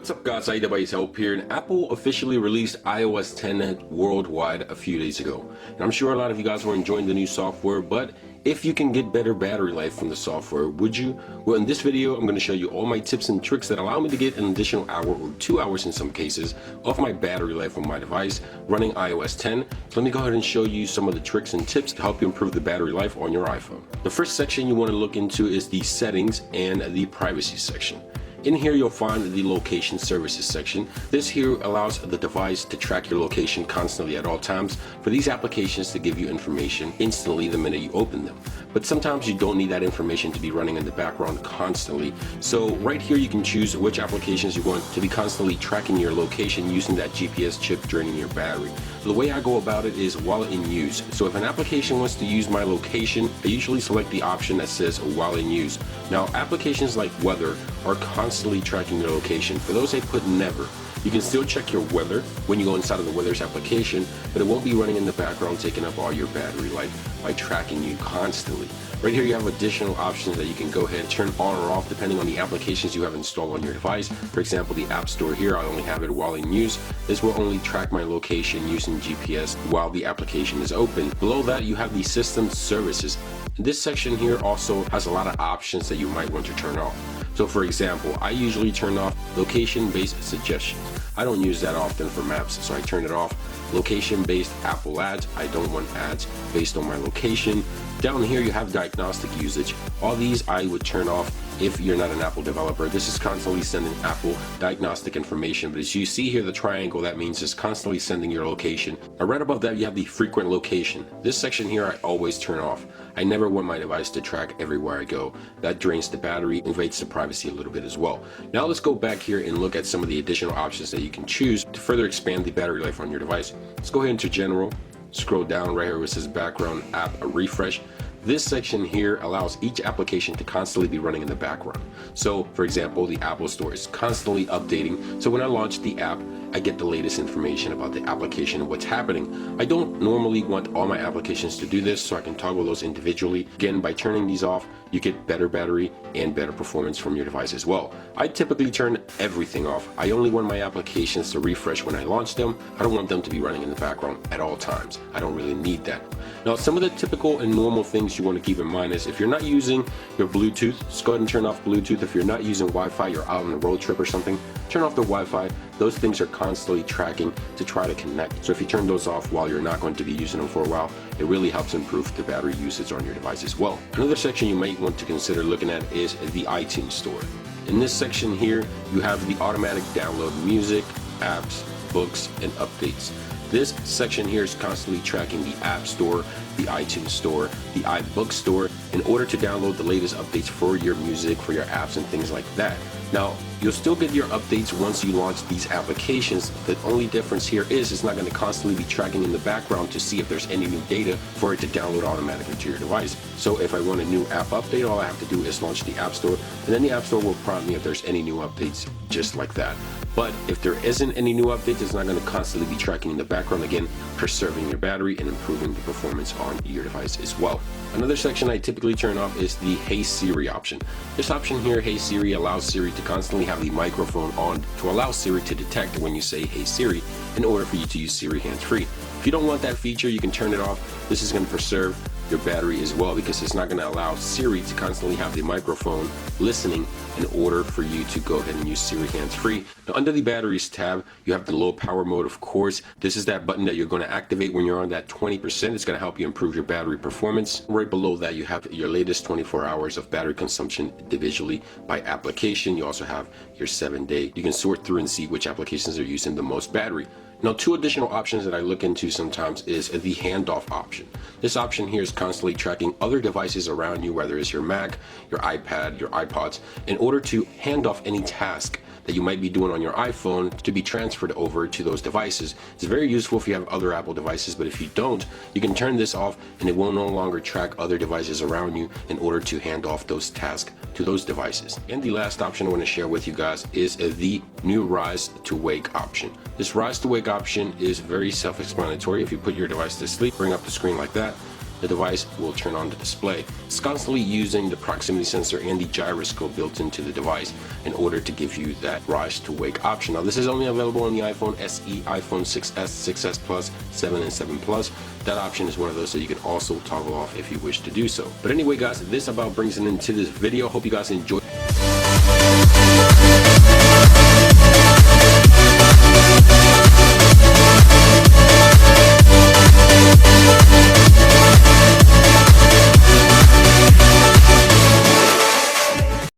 What's up guys, iOS Help here, and Apple officially released iOS 10 worldwide a few days ago. And I'm sure a lot of you guys were enjoying the new software, but if you can get better battery life from the software, would you? Well, in this video, I'm going to show you all my tips and tricks that allow me to get an additional hour or 2 hours in some cases of my battery life on my device running iOS 10. So let me go ahead and show you some of the tricks and tips to help you improve the battery life on your iPhone. The first section you want to look into is the settings and the privacy section. In here you'll find the location services section. This here allows the device to track your location constantly at all times for these applications to give you information instantly the minute you open them. But sometimes you don't need that information to be running in the background constantly. So right here you can choose which applications you want to be constantly tracking your location using that GPS chip draining your battery. The way I go about it is while in use. So if an application wants to use my location, I usually select the option that says while in use. Now applications like weather are constantly tracking your location. For those I put never. You can still check your weather when you go inside of the weather's application, but it won't be running in the background taking up all your battery life by tracking you constantly. Right here you have additional options that you can go ahead and turn on or off depending on the applications you have installed on your device. For example, the App Store here, I only have it while in use. This will only track my location using GPS while the application is open. Below that you have the system services. This section here also has a lot of options that you might want to turn off. So for example, I usually turn off location-based suggestions. I don't use that often for maps, so I turn it off. Location-based Apple ads, I don't want ads based on my location. Down here you have diagnostic usage. All these I would turn off if you're not an Apple developer. This is constantly sending Apple diagnostic information, but as you see here the triangle, that means it's constantly sending your location. Right above that you have the frequent location. This section here I always turn off. I never want my device to track everywhere I go. That drains the battery, invades the privacy a little bit as well. Now let's go back here and look at some of the additional options that you can choose to further expand the battery life on your device. Let's go ahead into general, scroll down right here where it says background app refresh. This section here allows each application to constantly be running in the background. So for example, the Apple Store is constantly updating. So when I launch the app, I get the latest information about the application and what's happening. I don't normally want all my applications to do this, so I can toggle those individually. Again, by turning these off, you get better battery and better performance from your device as well. I typically turn everything off. I only want my applications to refresh when I launch them. I don't want them to be running in the background at all times. I don't really need that. Now, some of the typical and normal things you want to keep in mind is if you're not using your Bluetooth, just go ahead and turn off Bluetooth. If you're not using Wi-Fi, you're out on a road trip or something, turn off the Wi-Fi. Those things are constantly tracking to try to connect. So if you turn those off while you're not going to be using them for a while, it really helps improve the battery usage on your device as well. Another section you might want to consider looking at is the iTunes Store. In this section here, you have the automatic download music, apps, books, and updates. This section here is constantly tracking the App Store, the iTunes Store, the iBook Store in order to download the latest updates for your music, for your apps, and things like that. Now, you'll still get your updates once you launch these applications. The only difference here is it's not going to constantly be tracking in the background to see if there's any new data for it to download automatically to your device. So if I want a new app update, all I have to do is launch the App Store, and then the App Store will prompt me if there's any new updates, just like that. But if there isn't any new updates, it's not going to constantly be tracking in the background, again, preserving your battery and improving the performance on your device as well. Another section I typically turn off is the Hey Siri option. This option here, Hey Siri, allows Siri to constantly have the microphone on to allow Siri to detect when you say Hey Siri in order for you to use Siri hands-free. If you don't want that feature, you can turn it off. This is going to preserve your battery as well because it's not going to allow Siri to constantly have the microphone listening in order for you to go ahead and use Siri hands-free. Now under the batteries tab, you have the low power mode, of course. This is that button that you're going to activate when you're on that 20%. It's going to help you improve your battery performance. Right below that, you have your latest 24 hours of battery consumption individually by application. You also have your 7-day. You can sort through and see which applications are using the most battery. Now, two additional options that I look into sometimes is the handoff option. This option here is constantly tracking other devices around you, whether it's your Mac, your iPad, your iPods, in order to hand off any task that you might be doing on your iPhone to be transferred over to those devices. It's very useful if you have other Apple devices, but if you don't, you can turn this off and it will no longer track other devices around you in order to hand off those tasks to those devices. And the last option I want to share with you guys is the new Rise to Wake option. This Rise to Wake option is very self-explanatory. If you put your device to sleep, bring up the screen like that, the device will turn on the display. It's constantly using the proximity sensor and the gyroscope built into the device in order to give you that rise to wake option. Now this is only available on the iPhone SE, iPhone 6s, 6s Plus, 7 and 7 Plus. That option is one of those that you can also toggle off if you wish to do so. But anyway guys, this about brings an end to this video. Hope you guys enjoyed.